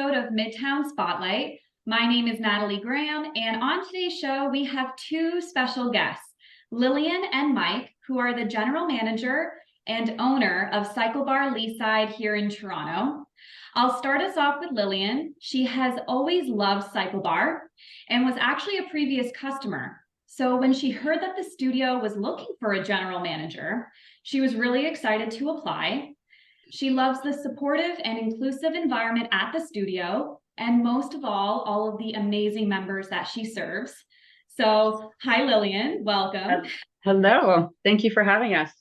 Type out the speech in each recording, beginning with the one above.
episode of Midtown Spotlight. My name is Natalie Graham, and on today's show, we have two special guests, Lillian and Mike, who are the general manager and owner of Cyclebar Leaside here in Toronto. I'll start us off with Lillian. She has always loved Cyclebar and was actually a previous customer. So when she heard that the studio was looking for a general manager, she was really excited to apply. She loves the supportive and inclusive environment at the studio, and most of all of the amazing members that she serves. So, hi, Lillian, welcome. Hello, thank you for having us.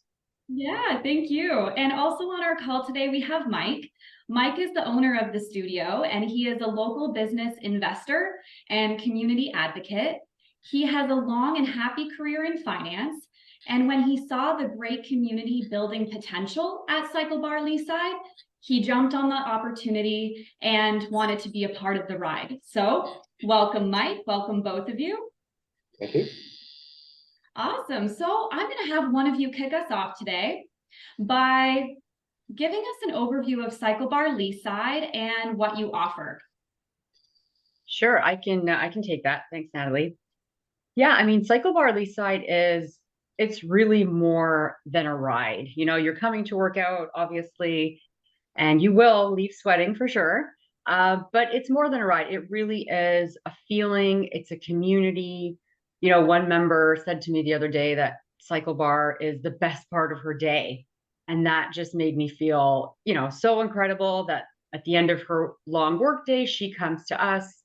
Yeah, thank you. And also on our call today, we have Mike. Mike is the owner of the studio, and he is a local business investor and community advocate. He has a long and happy career in finance. And when he saw the great community building potential at Cyclebar Leaside, he jumped on the opportunity and wanted to be a part of the ride. So welcome, Mike. Welcome, both of you. Thank you. Awesome. So I'm going to have one of you kick us off today by giving us an overview of Cyclebar Leaside and what you offer. Sure, I can take that. Thanks, Natalie. Yeah, I mean, Cyclebar Leaside it's really more than a ride. You know, you're coming to work out, obviously, and you will leave sweating for sure. But it's more than a ride. It really is a feeling. It's a community. You know, one member said to me the other day that Cyclebar is the best part of her day. And that just made me feel, you know, so incredible that at the end of her long work day, she comes to us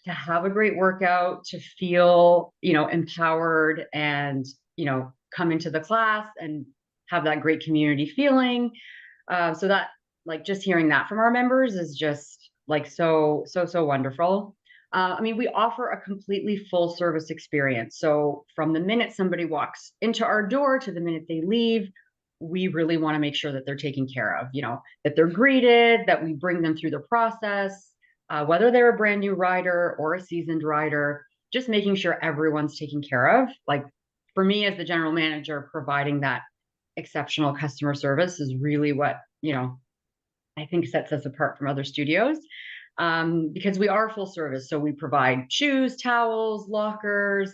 to have a great workout, to feel, you know, empowered and, you know, come into the class and have that great community feeling. So that, like, just hearing that from our members is just like so wonderful. I mean, we offer a completely full service experience. So from the minute somebody walks into our door to the minute they leave, we really want to make sure that they're taken care of, you know, that they're greeted, that we bring them through the process, whether they're a brand new rider or a seasoned rider, just making sure everyone's taken care of. Like, for me as the general manager, providing that exceptional customer service is really what, you know, I think sets us apart from other studios, because we are full service. So we provide shoes, towels, lockers,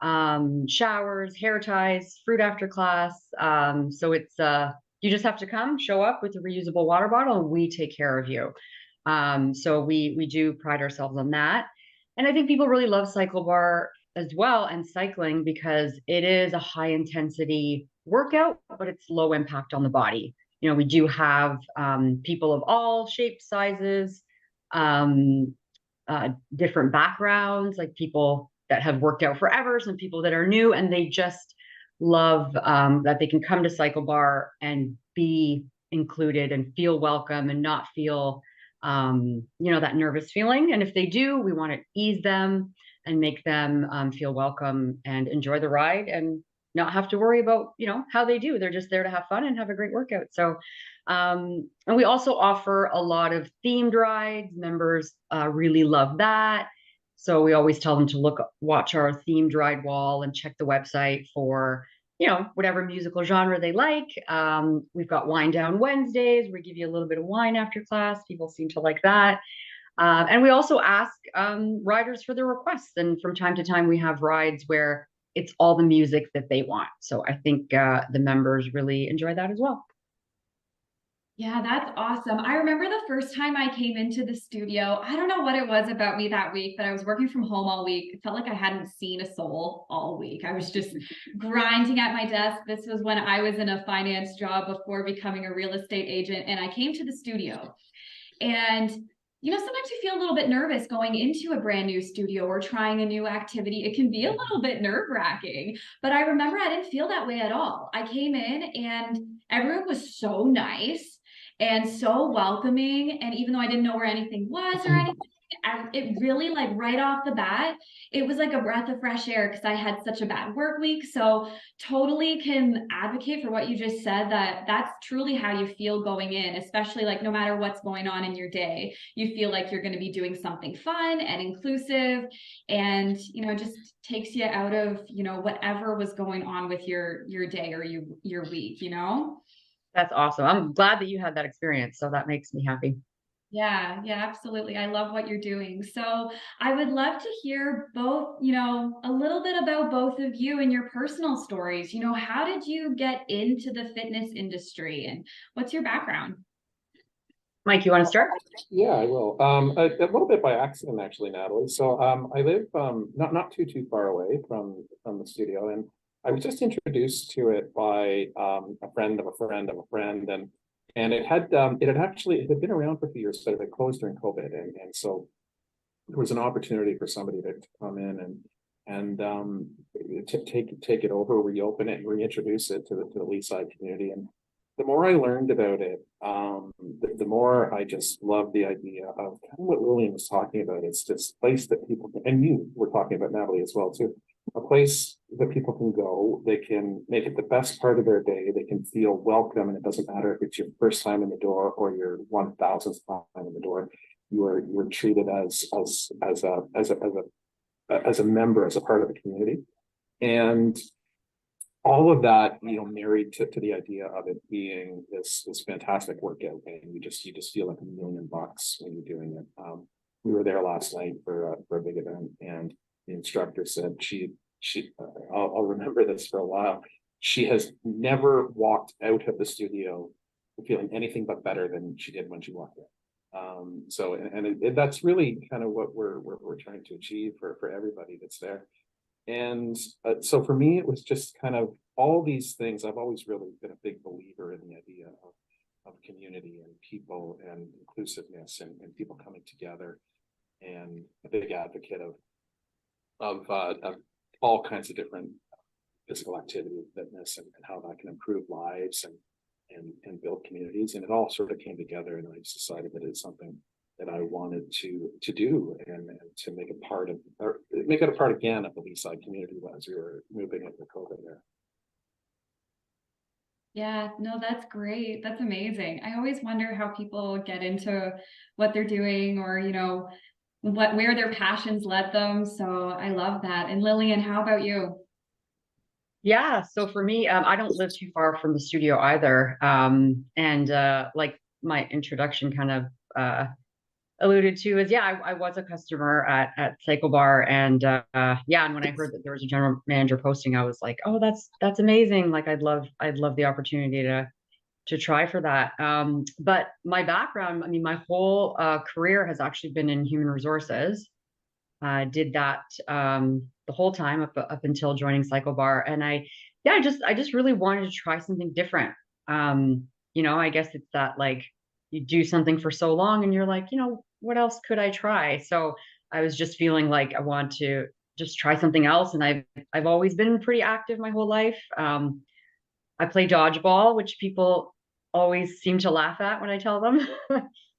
showers, hair ties, fruit after class. So it's you just have to come, show up with a reusable water bottle, and we take care of you. So we do pride ourselves on that. And I think people really love Cyclebar as well, and cycling, because it is a high intensity workout, but it's low impact on the body. You know, we do have people of all shapes, sizes, different backgrounds, like people that have worked out forever, some people that are new, and they just love that they can come to Cyclebar and be included and feel welcome and not feel, you know, that nervous feeling. And if they do, we want to ease them and make them feel welcome and enjoy the ride and not have to worry about, you know, how they do. They're just there to have fun and have a great workout. So, and we also offer a lot of themed rides. Members really love that. So we always tell them to watch our themed ride wall and check the website for, you know, whatever musical genre they like. We've got Wine Down Wednesdays. We give you a little bit of wine after class. People seem to like that. And we also ask riders for their requests. And from time to time, we have rides where it's all the music that they want. So I think the members really enjoy that as well. Yeah, that's awesome. I remember the first time I came into the studio, I don't know what it was about me that week, but I was working from home all week. It felt like I hadn't seen a soul all week. I was just grinding at my desk. This was when I was in a finance job before becoming a real estate agent. And I came to the studio, and you know, sometimes you feel a little bit nervous going into a brand new studio or trying a new activity. It can be a little bit nerve-wracking, but I remember I didn't feel that way at all. I came in and everyone was so nice and so welcoming. And even though I didn't know where anything was or anything, it really, like, right off the bat, it was like a breath of fresh air because I had such a bad work week. So totally can advocate for what you just said, that that's truly how you feel going in, especially, like, no matter what's going on in your day, you feel like you're going to be doing something fun and inclusive, and, you know, just takes you out of, you know, whatever was going on with your day or your week, you know? That's awesome. I'm glad that you had that experience. So that makes me happy. Yeah, yeah, absolutely. I love what you're doing. So I would love to hear both, you know, a little bit about both of you and your personal stories. You know, how did you get into the fitness industry and what's your background? Mike, you want to start? Yeah, I will. A little bit by accident, actually, Natalie. So, I live not too far away from the studio, and I was just introduced to it by a friend of a friend of a friend, and it had been around for a few years, but it had closed during COVID, and so there was an opportunity for somebody to come in and take it over, reopen it, and reintroduce it to the Leaside community. And the more I learned about it, the more I just loved the idea of kind of what Lillian was talking about. It's this place that people can, and you were talking about, Natalie, as well too. A place that people can go, they can make it the best part of their day. They can feel welcome, and it doesn't matter if it's your first time in the door or your 1000th time in the door. You are treated as a member, as a part of the community, and all of that, married to the idea of it being this fantastic workout, and you just feel like $1,000,000 when you're doing it. We were there last night for a big event, and the instructor said I'll remember this for a while. She has never walked out of the studio feeling anything but better than she did when she walked in. That's really kind of what we're trying to achieve for everybody that's there. And so for me, it was just kind of all these things. I've always really been a big believer in the idea of community and people and inclusiveness and people coming together, and a big advocate of all kinds of different physical activity, fitness, and how that can improve lives and build communities. And it all sort of came together, and I just decided that it's something that I wanted to do, and to make it part of, or make it a part again of the Leaside community as we were moving into COVID there. Yeah, no, that's great. That's amazing. I always wonder how people get into what they're doing or, you know, where their passions led them. So I love that. And Lillian, how about you? Yeah, so for me, I don't live too far from the studio either. And like my introduction kind of alluded to is, yeah, I was a customer at Cyclebar, and yeah, and when I heard that there was a general manager posting, I was like, oh, that's amazing. Like I'd love the opportunity to try for that. But my background, I mean, my whole career has actually been in human resources. Did that the whole time up until joining Cyclebar, and yeah, I just really wanted to try something different. I guess it's that, like, you do something for so long and you're like, what else could I try? So I was just feeling like I want to just try something else, and I've always been pretty active my whole life. I play dodgeball, which people always seem to laugh at when I tell them.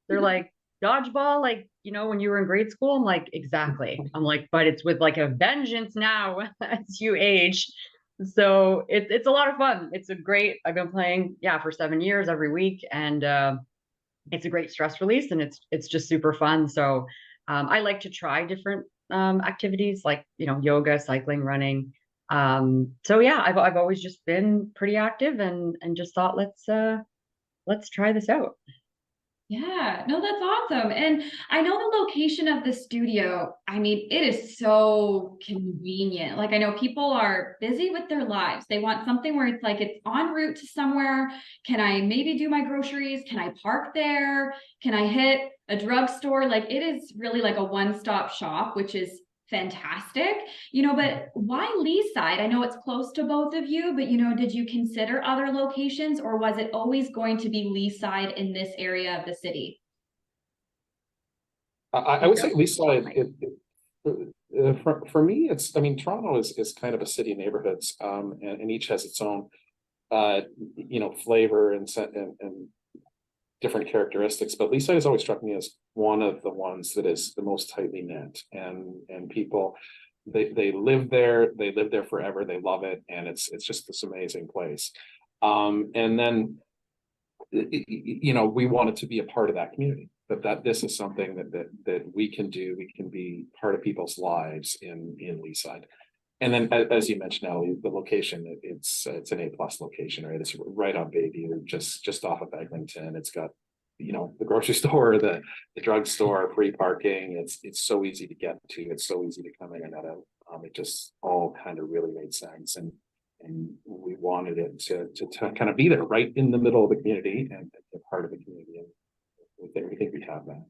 They're like, dodgeball, like, when you were in grade school? I'm like, exactly. I'm like, but it's with like a vengeance now as you age. So it's a lot of fun. I've been playing, yeah, for 7 years every week. And it's a great stress release, and it's just super fun. So I like to try different activities like, yoga, cycling, running. So yeah, I've always just been pretty active, and just thought, let's try this out. Yeah, no, that's awesome. And I know the location of the studio. I mean, it is so convenient. Like, I know people are busy with their lives. They want something where it's like it's en route to somewhere. Can I maybe do my groceries? Can I park there? Can I hit a drugstore? Like, it is really like a one-stop shop, which is fantastic. But why Leaside? I know it's close to both of you, but did you consider other locations, or was it always going to be Leaside in this area of the city? I would say Leaside. For me, I mean, Toronto is kind of a city of neighborhoods, and each has its own flavor and different characteristics. But Leaside has always struck me as one of the ones that is the most tightly knit, and people, they live there forever. They love it, and it's just this amazing place. And then we wanted to be a part of that community. That this is something that we can do. We can be part of people's lives in Leaside. And then, as you mentioned, Ellie, the location, it's an A+ location, right? It's right on Bayview, just off of Eglinton. It's got the grocery store, the drugstore, free parking. It's so easy to get to. It's so easy to come in and out of. It just all kind of really made sense, and we wanted it to kind of be there, right in the middle of the community and be part of the community. And we think we have that.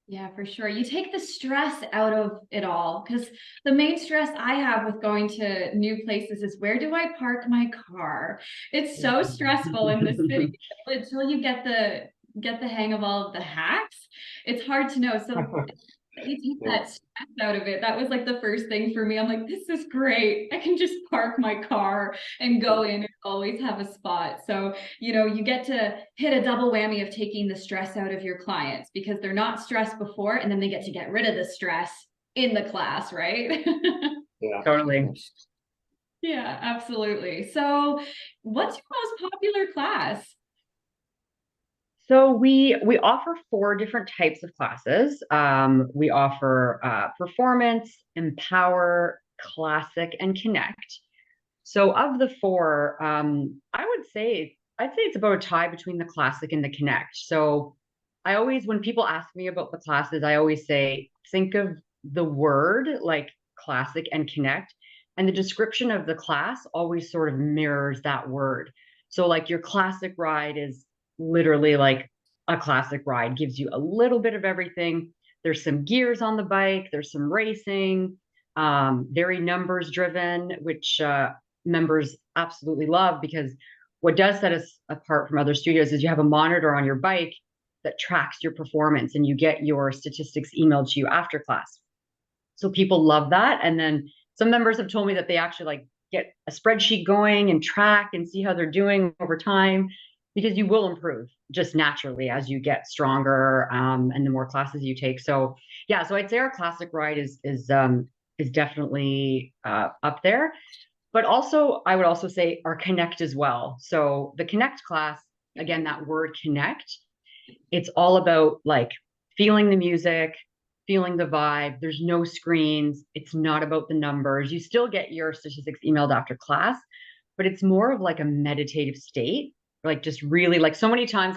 Yeah, for sure. You take the stress out of it all, because the main stress I have with going to new places is, where do I park my car? It's so stressful in the city until you get the hang of all of the hacks. It's hard to know. So you take Yeah. that stress out of it. That was like the first thing for me. I'm like, this is great. I can just park my car and go in and always have a spot. So, you get to hit a double whammy of taking the stress out of your clients, because they're not stressed before, and then they get to get rid of the stress in the class, right? Yeah. Totally. Yeah, absolutely. So, what's your most popular class? So we offer 4 different types of classes. We offer performance, empower, classic, and connect. So of the 4, I'd say it's about a tie between the classic and the connect. So I always, when people ask me about the classes, I always say, think of the word like classic and connect, and the description of the class always sort of mirrors that word. So like your classic ride is literally like a classic ride, gives you a little bit of everything. There's some gears on the bike, there's some racing, very numbers driven, which members absolutely love, because what does set us apart from other studios is you have a monitor on your bike that tracks your performance, and you get your statistics emailed to you after class. So people love that. And then some members have told me that they actually like get a spreadsheet going and track and see how they're doing over time, because you will improve just naturally as you get stronger, and the more classes you take. So yeah, so I'd say our classic ride is definitely up there. But also, I would also say our connect as well. So the connect class, again, that word connect, it's all about like feeling the music, feeling the vibe. There's no screens. It's not about the numbers. You still get your statistics emailed after class, but it's more of like a meditative state. Like just really, like so many times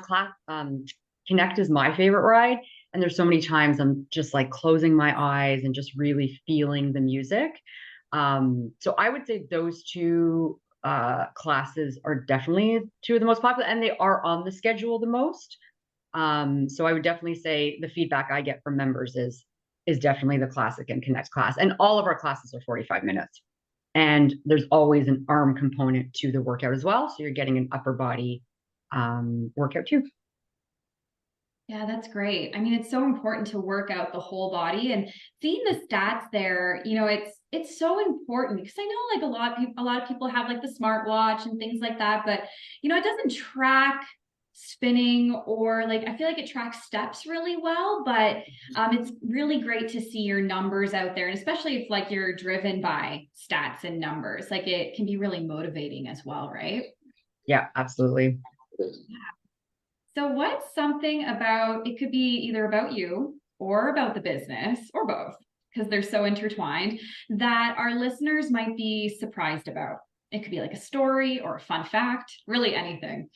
connect is my favorite ride. And there's so many times I'm just like closing my eyes and just really feeling the music. So I would say those 2 classes are definitely 2 of the most popular, and they are on the schedule the most. So I would definitely say the feedback I get from members is definitely the classic and connect class. And all of our classes are 45 minutes. And there's always an arm component to the workout as well. So you're getting an upper body workout too. Yeah, that's great. I mean, it's so important to work out the whole body, and seeing the stats there, it's so important, because I know like a lot of people have like the smartwatch and things like that, but it doesn't track spinning, or like I feel like it tracks steps really well, but it's really great to see your numbers out there, and especially if like you're driven by stats and numbers, like it can be really motivating as well, right? Yeah, absolutely. So what's something about, it could be either about you or about the business or both, because they're so intertwined, that our listeners might be surprised about? It could be like a story or a fun fact, really anything.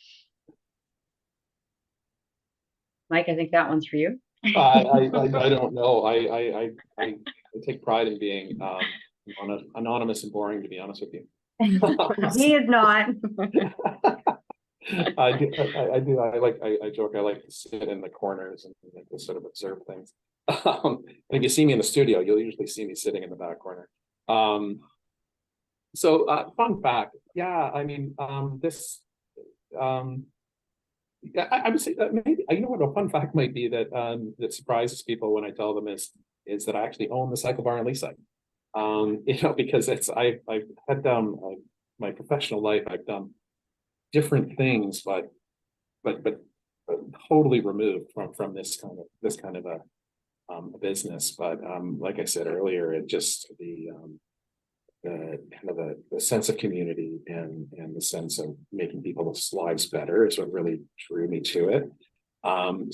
Mike, I think that one's for you. I don't know. I take pride in being anonymous and boring, to be honest with you. He is not. I joke. I like to sit in the corners and like to sort of observe things. And if you see me in the studio, you'll usually see me sitting in the back corner. Fun fact. Yeah, I mean, yeah, I would say that maybe, you know what, a fun fact might be that that surprises people when I tell them is that I actually own the Cyclebar in Leaside. Because I've had my professional life, I've done different things, but totally removed from this kind of a business. But like I said earlier, it just the kind of the sense of community and the sense of making people's lives better is what really drew me to it. And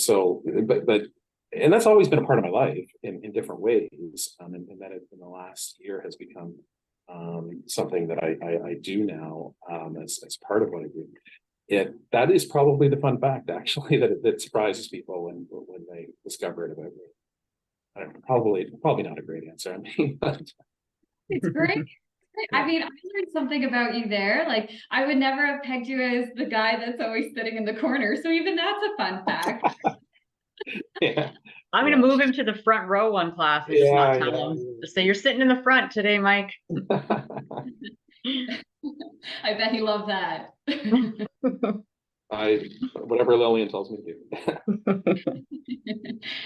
that's always been a part of my life in different ways. And that in the last year has become something that I do now as part of what I do. that is probably the fun fact, actually, that surprises people when they discover it about me. I don't know, probably not a great answer. I mean, but It's great. I mean, I learned something about you there. Like, I would never have pegged you as the guy that's always sitting in the corner. So even that's a fun fact. yeah, I'm yeah, gonna move him to the front row one class and just not tell him. Just say you're sitting in the front today, Mike. I bet he loved that. Whatever Lillian tells me to do.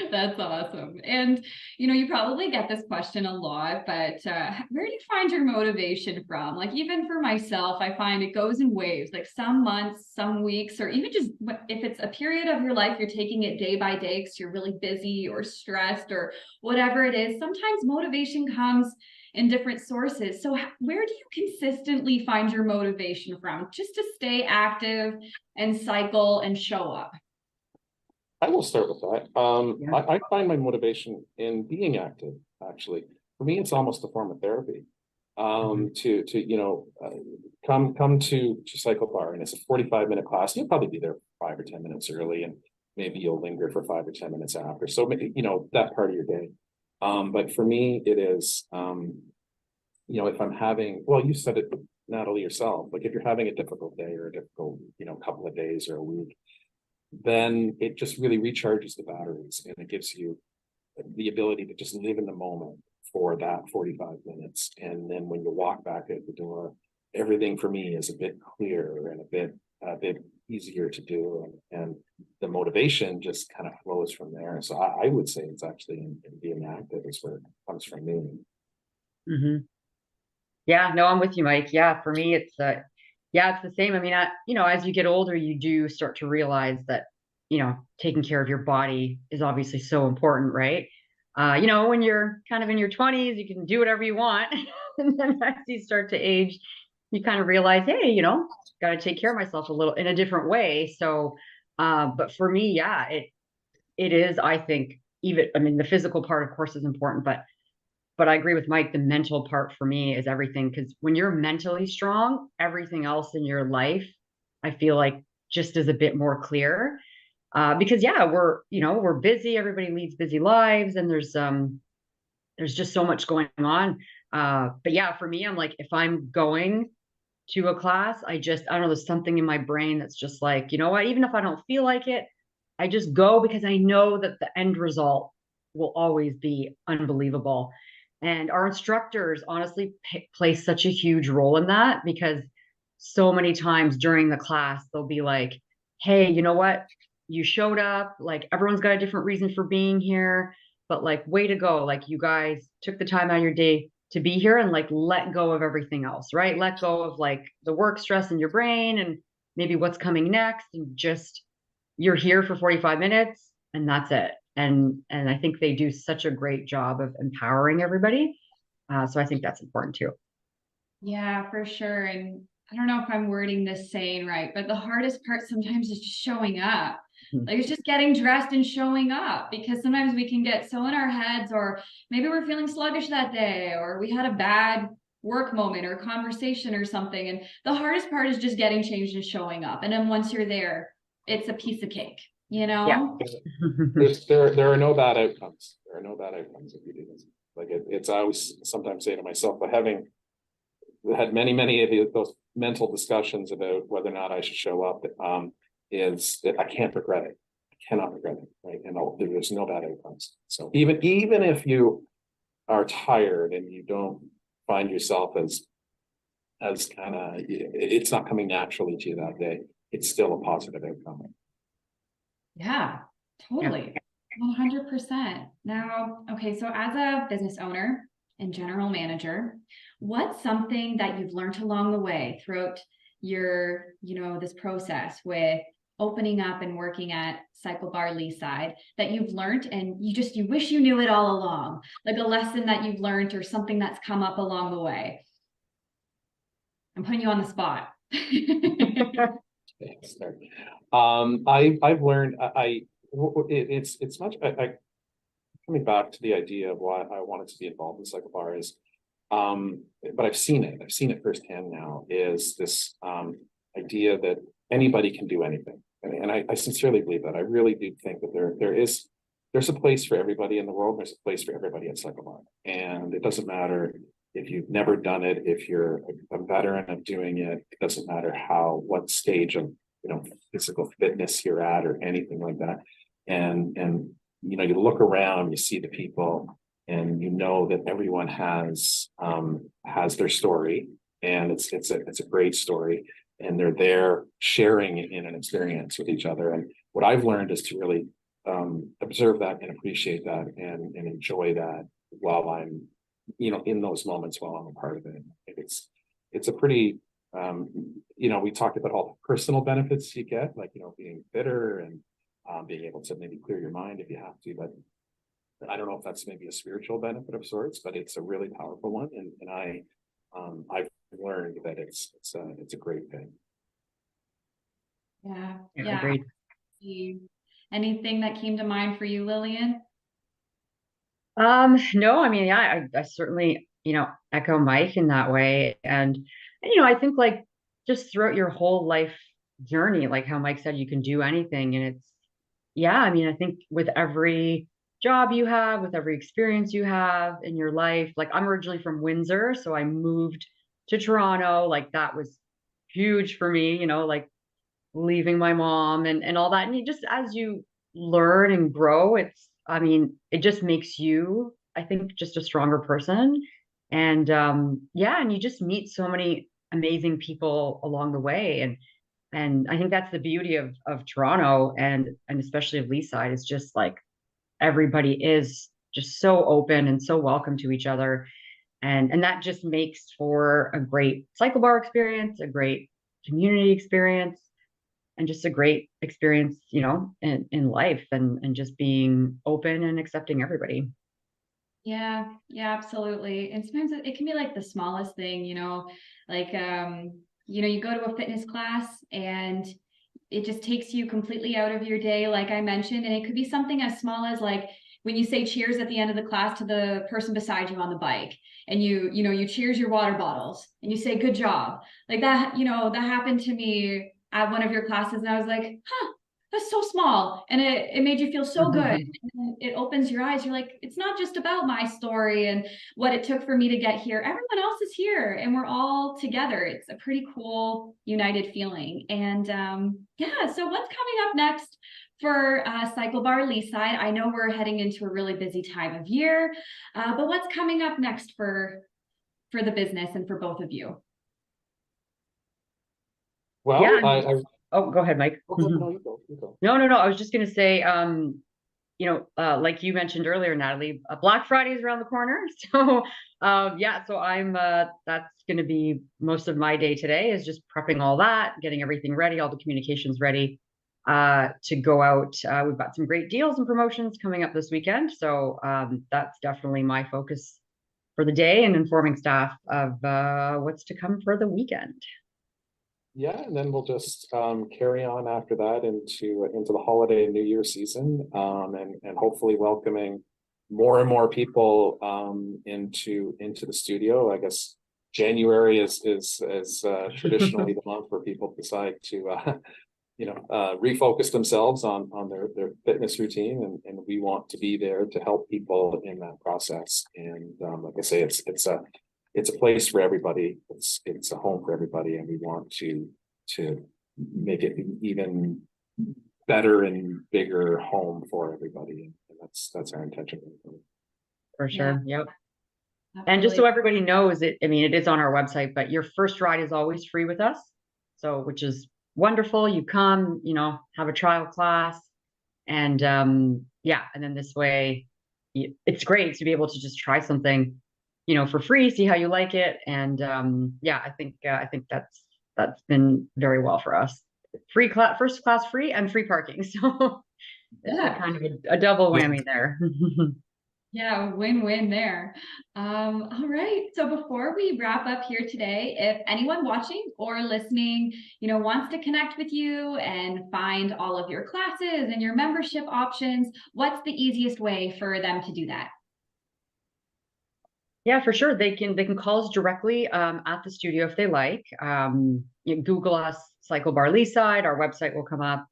That's awesome. And you probably get this question a lot, but where do you find your motivation from? Like, even for myself, I find it goes in waves, like some months, some weeks, or even just if it's a period of your life, you're taking it day by day because you're really busy or stressed or whatever it is. Sometimes motivation comes in different sources. So where do you consistently find your motivation from, just to stay active and cycle and show up? I will start with that. Yeah. I find my motivation in being active, actually. For me, it's almost a form of therapy. Come to Cyclebar, and it's a 45-minute class. You'll probably be there 5 or 10 minutes early, and maybe you'll linger for 5 or 10 minutes after. So that part of your day. But for me, it is if I'm having, well, you said it, Natalie, yourself, like if you're having a difficult day or a difficult, couple of days or a week, then it just really recharges the batteries, and it gives you the ability to just live in the moment for that 45 minutes. And then when you walk back out the door, everything for me is a bit clearer and a bit easier to do. And the motivation just kind of flows from there. So I would say it's actually in being active is where it comes from me. Mm-hmm. Yeah, no, I'm with you, Mike. Yeah, for me, it's the same. I mean, as you get older, you do start to realize that, taking care of your body is obviously so important, right? When you're kind of in your 20s, you can do whatever you want. And then as you start to age, you kind of realize, hey, got to take care of myself a little in a different way. So, but for me, yeah, it is, I think, the physical part, of course, is important, but I agree with Mike. The mental part for me is everything, because when you're mentally strong, everything else in your life, I feel like, just is a bit more clear. Because yeah, we're busy. Everybody leads busy lives, and there's just so much going on. But yeah, for me, I'm like, if I'm going to a class, I don't know, there's something in my brain that's just like, you know what, even if I don't feel like it, I just go because I know that the end result will always be unbelievable. And our instructors honestly play such a huge role in that, because so many times during the class, they'll be like, hey, you know what? You showed up, like everyone's got a different reason for being here, but like, way to go. Like, you guys took the time out of your day to be here, and like, let go of everything else, right? Let go of like the work stress in your brain and maybe what's coming next, and just, you're here for 45 minutes and that's it. And I think they do such a great job of empowering everybody. So I think that's important too. Yeah, for sure. And I don't know if I'm wording this saying right, but the hardest part sometimes is just showing up. Like, it's just getting dressed and showing up, because sometimes we can get so in our heads, or maybe we're feeling sluggish that day, or we had a bad work moment or conversation or something. And the hardest part is just getting changed and showing up. And then once you're there, it's a piece of cake, Yeah. There are no bad outcomes. There are no bad outcomes if you do this. Like it's I always sometimes say to myself, but having had many of those mental discussions about whether or not I should show up, is that I can't regret it. I cannot regret it, right? And there's no bad outcomes. So even if you are tired and you don't find yourself as kind of, it's not coming naturally to you that day, it's still a positive outcome. Yeah, totally. 100%. Now, okay, so as a business owner and general manager, what's something that you've learned along the way throughout your, this process with opening up and working at Cyclebar Leaside, that you've learned and you wish you knew it all along, like a lesson that you've learned or something that's come up along the way? I'm putting you on the spot. I've learned it's much coming back to the idea of why I wanted to be involved in Cyclebar is, but I've seen it firsthand now, is this idea that anybody can do anything. And I sincerely believe that. I really do think that there's a place for everybody in the world. There's a place for everybody at Cyclebar. And it doesn't matter if you've never done it, if you're a veteran of doing it, it doesn't matter what stage of, physical fitness you're at or anything like that. And you look around, you see the people, and you know that everyone has their story, and it's a great story, and they're there sharing in an experience with each other. And what I've learned is to really observe that and appreciate that and enjoy that while I'm, in those moments while I'm a part of it. It's a pretty, we talked about all the personal benefits you get, like, being fitter and being able to maybe clear your mind if you have to, but I don't know if that's maybe a spiritual benefit of sorts, but it's a really powerful one. And I've learned that it's a great thing. Yeah. Agreed. Anything that came to mind for you, Lillian? No, I mean, yeah, I certainly, echo Mike in that way. And I think like just throughout your whole life journey, like how Mike said, you can do anything. And I mean, I think with every job you have, with every experience you have in your life, like I'm originally from Windsor, so I moved to Toronto. Like that was huge for me, like leaving my mom and all that. And you just, as you learn and grow, it just makes you, I think, just a stronger person. And and you just meet so many amazing people along the way. And I think that's the beauty of Toronto and especially of Leaside, is just like everybody is just so open and so welcome to each other. And that just makes for a great cycle bar experience, a great community experience, and just a great experience, in life, and just being open and accepting everybody. Yeah, absolutely. And sometimes it can be like the smallest thing, like, you go to a fitness class and it just takes you completely out of your day, like I mentioned. And it could be something as small as like when you say cheers at the end of the class to the person beside you on the bike, and you cheers your water bottles and you say, good job. Like that, that happened to me at one of your classes. And I was like, huh, that's so small. And it made you feel so good. And it opens your eyes. You're like, it's not just about my story and what it took for me to get here. Everyone else is here and we're all together. It's a pretty cool, united feeling. And so what's coming up next for Cyclebar Leaside? I know we're heading into a really busy time of year, but what's coming up next for the business and for both of you? Well, yeah, oh, go ahead, Mike. no, you go. No. I was just going to say, like you mentioned earlier, Natalie, Black Friday is around the corner. So, so I'm, that's going to be most of my day today, is just prepping all that, getting everything ready, all the communications ready, to go out. We've got some great deals and promotions coming up this weekend. So, that's definitely my focus for the day, and informing staff of, what's to come for the weekend. Yeah, and then we'll just carry on after that into the holiday and New Year season, and hopefully welcoming more and more people into the studio. I guess January is traditionally the month where people decide to refocus themselves on their fitness routine, and we want to be there to help people in that process. And like I say, it's a place for everybody. It's a home for everybody, and we want to make it an even better and bigger home for everybody. And that's our intention. For sure. Yeah. Yep. Absolutely. And just so everybody knows, it is on our website, but your first ride is always free with us. So, which is wonderful. You come, have a trial class, and and then this way, it's great to be able to just try something, for free, see how you like it. And I think that's been very well for us. First class free, and free parking. So it's kind of a double whammy there. Yeah, win-win there. All right. So before we wrap up here today, if anyone watching or listening, wants to connect with you and find all of your classes and your membership options, what's the easiest way for them to do that? Yeah, for sure. They can call us directly at the studio if they like. You can Google us, Cyclebar Leaside. Our website will come up.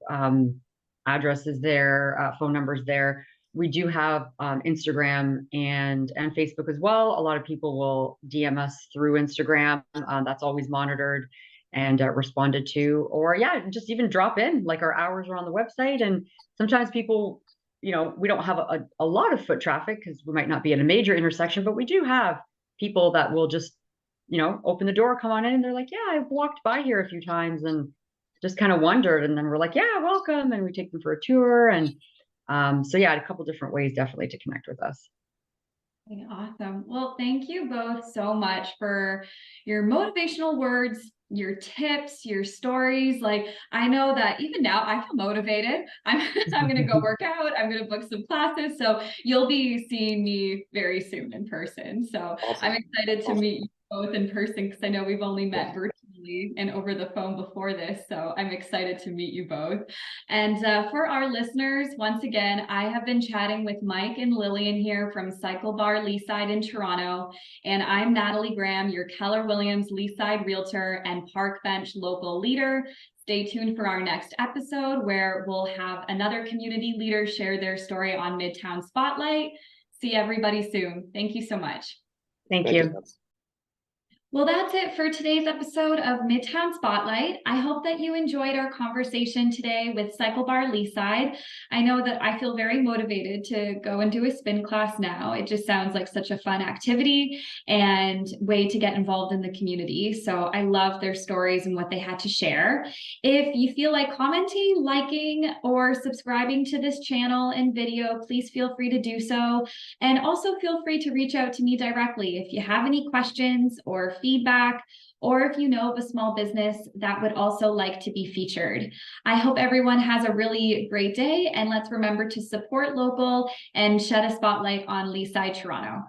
Address is there, phone numbers there. We do have Instagram and Facebook as well. A lot of people will DM us through Instagram. That's always monitored and responded to. Or yeah, just even drop in. Like our hours are on the website, and sometimes people, we don't have a lot of foot traffic because we might not be at a major intersection, but we do have people that will just, open the door, come on in. And they're like, yeah, I've walked by here a few times and just kind of wondered. And then we're like, yeah, welcome. And we take them for a tour. And so yeah, a couple different ways definitely to connect with us. Awesome. Well, thank you both so much for your motivational words, your tips, your stories. Like, I know that even now I feel motivated. I'm going to go work out. I'm going to book some classes. So you'll be seeing me very soon in person. So Awesome. I'm excited to meet you both in person because I know we've only met virtually and over the phone before this. So I'm excited to meet you both. And for our listeners, once again, I have been chatting with Mike and Lillian here from Cyclebar Leaside in Toronto. And I'm Natalie Graham, your Keller Williams Leaside Realtor and Park Bench local leader. Stay tuned for our next episode where we'll have another community leader share their story on Midtown Spotlight. See everybody soon. Thank you so much. Thank you. Well, that's it for today's episode of Midtown Spotlight. I hope that you enjoyed our conversation today with Cyclebar Leaside. I know that I feel very motivated to go and do a spin class now. It just sounds like such a fun activity and way to get involved in the community. So I love their stories and what they had to share. If you feel like commenting, liking, or subscribing to this channel and video, please feel free to do so. And also feel free to reach out to me directly if you have any questions or feedback, or if you know of a small business that would also like to be featured. I hope everyone has a really great day, and let's remember to support local and shed a spotlight on Leaside, Toronto.